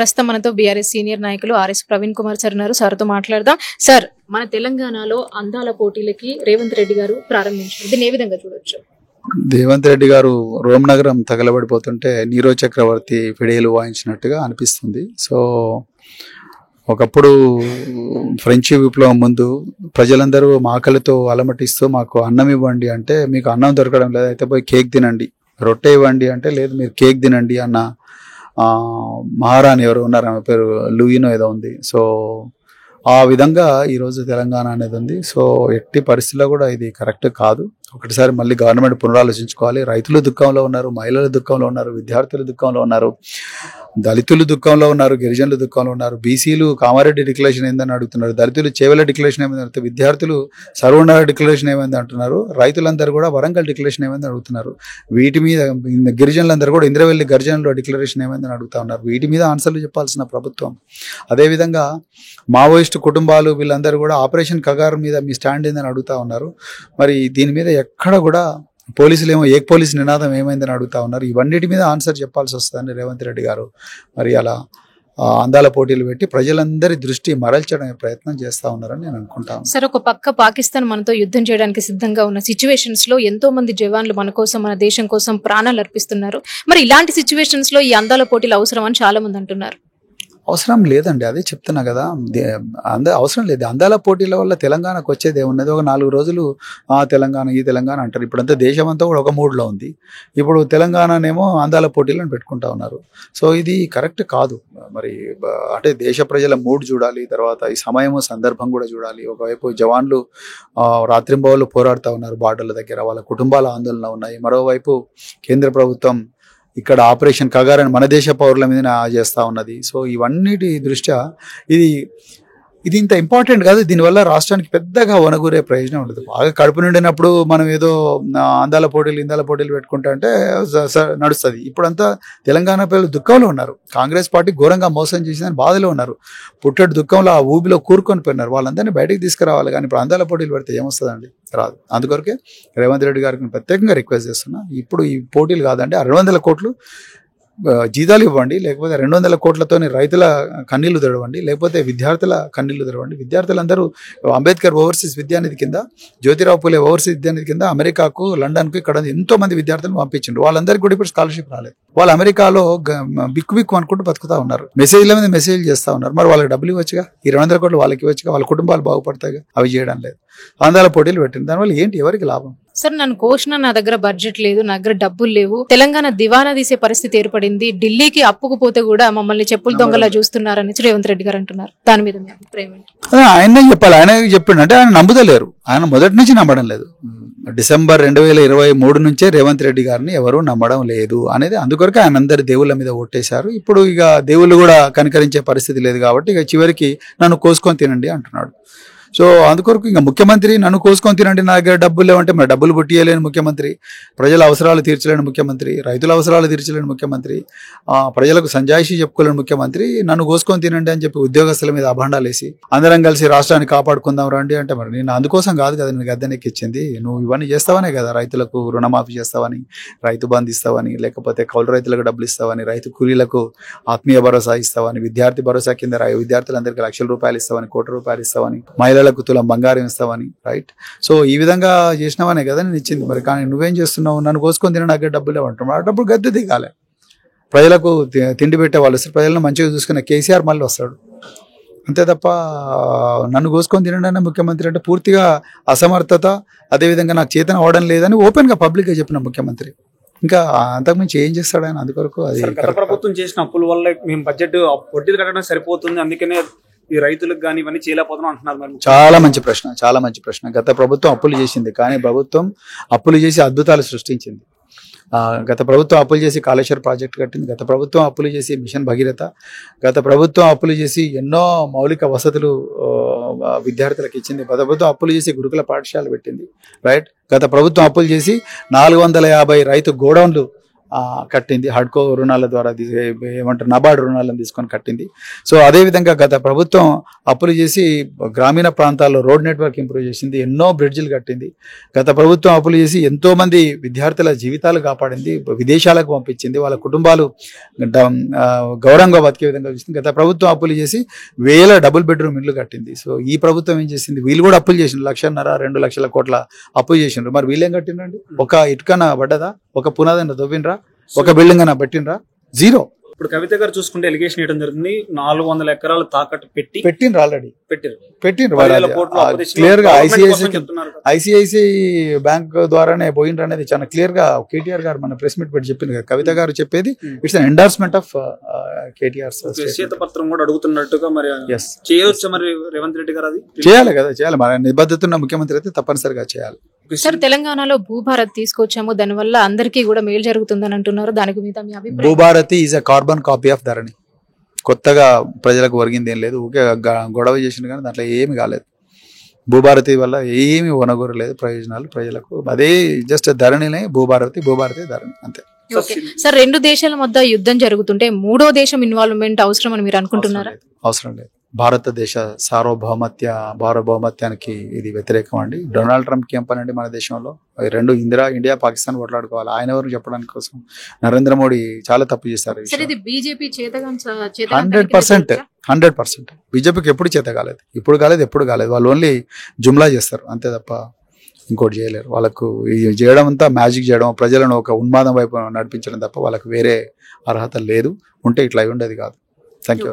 ప్రస్తుతం మనతో BRS senior నాయకులు ఆర్ఎస్ ప్రవీణ్ కుమార్ సార్ ఉన్నారు. సార్తో మాట్లాడదాం. సార్, మన తెలంగాణలో అందాల పోటీలకి రేవంత్ రెడ్డి గారు ప్రారంభించారు. దీన్ని ఏ విధంగా చూడొచ్చు? రేవంత్ రెడ్డి గారు రోమ్ నగరం తగలబడిపోతుంటే నీరో చక్రవర్తి ఫిడేలు వాయించినట్టుగా అనిపిస్తుంది. సో ఒకప్పుడు ఫ్రెంచి విప్లవం ముందు ప్రజలందరూ ఆకలితో అలమటిస్తూ మాకు అన్నం ఇవ్వండి అంటే, మీకు అన్నం దొరకడం లేదు అయితే పోయి కేక్ తినండి, రొట్టె ఇవ్వండి అంటే లేదు మీరు కేక్ తినండి అన్న మహారాణి ఎవరు ఉన్నారు, ఆమె పేరు లూయినో ఏదో ఉంది. సో ఆ విధంగా ఈరోజు తెలంగాణ అనేది ఉంది. సో ఎట్టి పరిస్థితుల్లో కూడా ఇది కరెక్ట్ కాదు. ఒకటిసారి మళ్ళీ గవర్నమెంట్ పునరాలోచించుకోవాలి. రైతులు దుఃఖంలో ఉన్నారు, మహిళలు దుఃఖంలో ఉన్నారు, విద్యార్థులు దుఃఖంలో ఉన్నారు, దళితులు దుఃఖంలో ఉన్నారు, గిరిజనులు దుఃఖంలో ఉన్నారు, బీసీలు కామారెడ్డి డిక్లరేషన్ ఏందని అడుగుతున్నారు, దళితులు చేవెల డిక్లరేషన్ ఏమైంది అడుగుతారు, విద్యార్థులు సర్వనగర్ డిక్లరేషన్ ఏమైంది అంటున్నారు, రైతులందరూ కూడా వరంగల్ డిక్లరేషన్ ఏమైంది అడుగుతున్నారు. వీటి మీద గిరిజనులందరూ కూడా ఇంద్రవెల్లి గర్జనలో డిక్లరేషన్ ఏమైందని అడుగుతా ఉన్నారు. వీటి మీద ఆన్సర్లు చెప్పాల్సిన ప్రభుత్వం. అదేవిధంగా మావోయిస్టు కుటుంబాలు వీళ్ళందరూ కూడా ఆపరేషన్ కగారు మీద మీ స్టాండ్ ఏందని అడుగుతా ఉన్నారు. మరి దీని మీద ఎక్కడ కూడా పోలీసులు ఏమో ఏక్ పోలీస్ నినాదం ఏమైందని అడుగుతా ఉన్నారు. ఇవన్నిటి మీద ఆన్సర్ చెప్పాల్సి వస్తుందని రేవంత్ రెడ్డి గారు మరి అలా అందాల పోటీలు పెట్టి ప్రజలందరి దృష్టి మరల్చడానికి ప్రయత్నం చేస్తా ఉన్నారని నేను అనుకుంటాను. సార్, ఒక పక్క పాకిస్తాన్ మనతో యుద్ధం చేయడానికి సిద్ధంగా ఉన్న సిచ్యువేషన్స్ లో ఎంతో మంది జవాన్లు మన కోసం, మన దేశం కోసం ప్రాణాలు అర్పిస్తున్నారు. మరి ఇలాంటి సిచ్యువేషన్స్ లో ఈ అందాల పోటీలు అవసరం అని చాలా మంది అంటున్నారు. అవసరం లేదండి, అదే చెప్తున్నా కదా, అవసరం లేదు. అందాల పోటీల వల్ల తెలంగాణకు వచ్చేది ఏమున్నది? ఒక 4 రోజులు తెలంగాణ ఈ తెలంగాణ అంటారు. ఇప్పుడంతా దేశం అంతా కూడా ఒక మూడ్లో ఉంది. ఇప్పుడు తెలంగాణనేమో అందాల పోటీలను పెట్టుకుంటా ఉన్నారు. సో ఇది కరెక్ట్ కాదు. మరి అంటే దేశ ప్రజల మూడ్ చూడాలి, తర్వాత ఈ సమయము సందర్భం కూడా చూడాలి. ఒకవైపు జవాన్లు రాత్రింబవళ్ళు పోరాడుతూ ఉన్నారు బార్డర్ల దగ్గర, వాళ్ళ కుటుంబాల ఆందోళన ఉన్నాయి. మరోవైపు కేంద్ర ప్రభుత్వం ఇక్కడ ఆపరేషన్ కగార్ అని మన దేశ పౌరుల మీద చేస్తూ ఉన్నది. సో ఇవన్నిటి దృష్ట్యా ఇది ఇంత ఇంపార్టెంట్ కాదు. దీనివల్ల రాష్ట్రానికి పెద్దగా వనగూరే ప్రయోజనం ఉండదు. బాగా కడుపు నిండినప్పుడు మనం ఏదో అందాల పోటీలు ఇందాల పోటీలు పెట్టుకుంటా అంటే నడుస్తుంది. ఇప్పుడంతా తెలంగాణ ప్రజలు దుఃఖంలో ఉన్నారు. కాంగ్రెస్ పార్టీ ఘోరంగా మోసం చేసిందని బాధలో ఉన్నారు. పుట్టెడు దుఃఖంలో ఆ ఊబిలో కూరుకొని పోయినారు. వాళ్ళందరినీ బయటకు తీసుకురావాలి. కానీ ఇప్పుడు అందాల పోటీలు పెడితే ఏమొస్తుందండి? రాదు. అందుకొరకే రేవంత్ రెడ్డి గారికి ప్రత్యేకంగా రిక్వెస్ట్ చేస్తున్నా, ఇప్పుడు ఈ పోటీలు కాదండి, 600 కోట్లు జీతాలు ఇవ్వండి, లేకపోతే 200 కోట్లతోని రైతుల కన్నీళ్లు తెరవండి, లేకపోతే విద్యార్థుల కన్నీళ్లు తెరవండి. విద్యార్థులందరూ అంబేద్కర్ ఓవర్సీస్ విద్యానిధి కింద, జ్యోతిరావు పూలే ఓవర్సీస్ విద్యానిధి కింద అమెరికాకు, లండన్కు ఇక్కడ ఎంతో మంది విద్యార్థులను పంపించిండ్రు. వాళ్ళందరికీ కూడా ఇప్పుడు స్కాలర్షిప్ రాలేదు. వాళ్ళు అమెరికాలో బిక్కు అనుకుంటూ బతుకుతా ఉన్నారు. మెసేజ్ల మీద మెసేజ్ చేస్తా ఉన్నారు. మరి వాళ్ళకి డబ్బులు ఇవ్వచ్చుగా, ఈ 200 కోట్లు వాళ్ళకి ఇవ్వచ్చుగా, వాళ్ళ కుటుంబాలు బాగుపడతాయిగా. అవి చేయడం లేదు. అందాల పోటీలు పెట్టింది. దానివల్ల ఏంటి, ఎవరికి లాభం? సార్, నన్ను కోసిన, నా దగ్గర బడ్జెట్ లేదు, నా దగ్గర డబ్బులు లేవు, తెలంగాణ దివానా తీసే పరిస్థితి ఏర్పడింది, ఢిల్లీకి అప్పుకుపోతే కూడా మమ్మల్ని చెప్పులు దొంగలా చూస్తున్నారని రేవంత్ రెడ్డి గారు అంటున్నారు. దాని మీద మీ అభిప్రాయం ఏంటి? ఆయనే చెప్పాలి. ఆయన చెప్పిండు అంటే ఆయన నమ్ముతలేరు. ఆయన మొదటి నుంచి నమ్మడం లేదు. డిసెంబర్ 2023 నుంచే రేవంత్ రెడ్డి గారిని ఎవరు నమ్మడం లేదు అనేది. అందుకొరకు ఆయన అందరి దేవుళ్ళ మీద ఓట్టేశారు. ఇప్పుడు ఇక దేవుళ్ళు కూడా కనికరించే పరిస్థితి లేదు కాబట్టి ఇక చివరికి నన్ను కోసుకొని తినండి అంటున్నాడు. సో అందుకొరకు ఇంకా ముఖ్యమంత్రి నన్ను కోసుకొని తినండి, నా దగ్గర డబ్బులు లేవంటే మరి డబ్బులు కొట్టియలేని ముఖ్యమంత్రి, ప్రజల అవసరాలు తీర్చలేని ముఖ్యమంత్రి, రైతుల అవసరాలు తీర్చలేని ముఖ్యమంత్రి, ప్రజలకు సంజాయిషీ చెప్పుకోలేని ముఖ్యమంత్రి నన్ను కోసుకొని తినండి అని చెప్పి ఉద్యోగస్తుల మీద అభాండాలు వేసి అందరం కలిసి రాష్ట్రాన్ని కాపాడుకుందాం రండి అంటే మరి నేను అందుకోసం కాదు కదా నేను గద్దెనెక్కిచ్చింది. నువ్వు ఇవన్నీ చేస్తావనే కదా, రైతులకు రుణమాఫీ చేస్తావని, రైతు బంధు ఇస్తావని, లేకపోతే కౌలు రైతులకు డబ్బులు ఇస్తావని, రైతు కూలీలకు ఆత్మీయ భరోసా ఇస్తావని, విద్యార్థి భరోసా కింద విద్యార్థులందరికీ ₹1,00,000 ఇస్తావని, ₹1,00,00,000 ఇస్తావని, మహిళలకు తులం బంగారం ఇస్తావని, రైట్? సో ఈ విధంగా చేసినావనే కదా నేను ఇచ్చింది. మరి కానీ నువ్వేం చేస్తున్నావు? నన్ను కోసుకొని తిన నాకు డబ్బులు ఇవ్వంటున్నావు. ఆ డబ్బులు గద్దె దిగాలి. ప్రజలకు తిండి పెట్టే వాళ్ళు వస్తారు, ప్రజలను మంచిగా చూసుకునే కేసీఆర్ మళ్ళీ వస్తాడు. అంతే తప్ప నన్ను కోసుకొని తినడానికి ముఖ్యమంత్రి అంటే పూర్తిగా అసమర్థత, అదేవిధంగా నాకు చేతన అవడం లేదని ఓపెన్గా పబ్లిక్గా చెప్పిన ముఖ్యమంత్రి. ఇంకా అంతకుమించి ఏం చేస్తాడు ఆయన? అందుకొరకు అది ప్రభుత్వం చేసిన అప్పుల వల్ల మేము బడ్జెట్ వడ్డీలు కట్టడం సరిపోతుంది, అందుకనే ఈ రైతులకు కానీ ఇవన్నీ చేయలేకపోతున్నాం అంటున్నారు. చాలా మంచి ప్రశ్న, చాలా మంచి ప్రశ్న. గత ప్రభుత్వం అప్పులు చేసింది, కానీ ప్రభుత్వం అప్పులు చేసి అద్భుతాలు సృష్టించింది. గత ప్రభుత్వం అప్పులు చేసి కాళేశ్వర ప్రాజెక్టు కట్టింది. గత ప్రభుత్వం అప్పులు చేసి మిషన్ భగీరథ, గత ప్రభుత్వం అప్పులు చేసి ఎన్నో మౌలిక వసతులు విద్యార్థులకు ఇచ్చింది. గత ప్రభుత్వం అప్పులు చేసి గురుకుల పాఠశాల పెట్టింది, రైట్? గత ప్రభుత్వం అప్పులు చేసి 450 రైతు గోడౌన్లు కట్టింది. హడ్కో రుణాల ద్వారా ఏమంటారు నబార్డు రుణాలను తీసుకొని కట్టింది. సో అదేవిధంగా గత ప్రభుత్వం అప్పులు చేసి గ్రామీణ ప్రాంతాల్లో రోడ్ నెట్వర్క్ ఇంప్రూవ్ చేసింది, ఎన్నో బ్రిడ్జిలు కట్టింది. గత ప్రభుత్వం అప్పులు చేసి ఎంతో మంది విద్యార్థుల జీవితాలు కాపాడింది, విదేశాలకు పంపించింది, వాళ్ళ కుటుంబాలు గౌరవంగా బతికే విధంగా చేసింది. గత ప్రభుత్వం అప్పులు చేసి వేల డబుల్ బెడ్రూమ్ ఇల్లు కట్టింది. సో ఈ ప్రభుత్వం ఏం చేసింది, వీళ్ళు కూడా అప్పులు చేసిండ్రు, 1.5 2 లక్షల కోట్ల అప్పు చేసిండ్రు. మరి వీళ్ళేం కట్టిండ్రండి? ఒక ఇటుకన పడ్డదా? ఒక పునాదన్న దొవ్విండ్రా? ఒక బిల్డింగ్ అన్న పెట్టిండ్రా? జీరో. ఇప్పుడు కవిత గారు చూసుకుంటే ఎలిగేషన్ ఇవ్వడం జరుగుతుంది, 400 ఎకరాలు తాకట్టు పెట్టిండ్రు, ఆల్రెడీ పెట్టిండ్రు. 10,000 కోట్లు అప్పు తెచ్చి క్లియర్ గా గవర్నమెంట్ కోసం చెప్తున్నారు కదా. ఐసిఐసిఐ బ్యాంక్ ద్వారానే పోయిండ్రు అనేది చాలా క్లియర్ గా కేటీఆర్ గారు మన ప్రెస్ మీట్ పెట్టి చెప్పింది కదా. కవిత గారు చెప్పేది it's an endorsement of KTR. శ్వేత పత్రం కూడా అడుగుతున్నట్టుగా మరి చేయొచ్చు మరి రేవంత్ రెడ్డి గారు అది చేయాలి కదా, చేయాలి. మరి నిబద్ధత ఉన్న ముఖ్యమంత్రి అయితే తప్పనిసరిగా చేయాలి. సార్, తెలంగాణలో భూభారత్ తీసుకొచ్చాము, దానివల్ల అందరికీ కూడా మేలు జరుగుతుందని అంటున్నారు. దానికి మీద మీ అభిప్రాయం? Bhubharati is a carbon copy of Dharani. కొత్తగా ప్రజలకు ఒరిగింది ఏం లేదు, ఊకే గొడవ చేసింది కానీ దాంట్లో ఏమి కాలేదు. భూభారతి వల్ల ఏమి వనగూరలేదు ప్రయోజనాలు ప్రజలకు. అదే జస్ట్ ధరణినే భూభారతి, భూభారతి ధరణి, అంతే. సార్, 2 దేశాల మధ్య యుద్ధం జరుగుతుంటే 3వ దేశం ఇన్వాల్వ్మెంట్ అవసరం అని మీరు అనుకుంటున్నారా? అవసరం లేదు. భారతదేశ సార్వభౌమత్యానికి ఇది వ్యతిరేకం అండి. డొనాల్డ్ ట్రంప్ కి ఏం పని అండి మన దేశంలో? 2 ఇండియా పాకిస్తాన్ కొట్లాడుకోవాలి. ఆయన ఎవరు చెప్పడానికి కోసం? నరేంద్ర మోడీ చాలా తప్పు చేస్తారు. 100% బీజేపీకి ఎప్పుడు చేత కాలేదు, ఇప్పుడు కాలేదు, ఎప్పుడు కాలేదు. వాళ్ళు ఓన్లీ జుమ్లా చేస్తారు అంతే తప్ప ఇంకోటి చేయలేరు. వాళ్ళకు చేయడం అంతా మ్యాజిక్ చేయడం, ప్రజలను ఒక ఉన్మాదం వైపు నడిపించడం తప్ప వాళ్ళకి వేరే అర్హత లేదు. ఉంటే ఇట్లా ఉండేది కాదు. Thank you.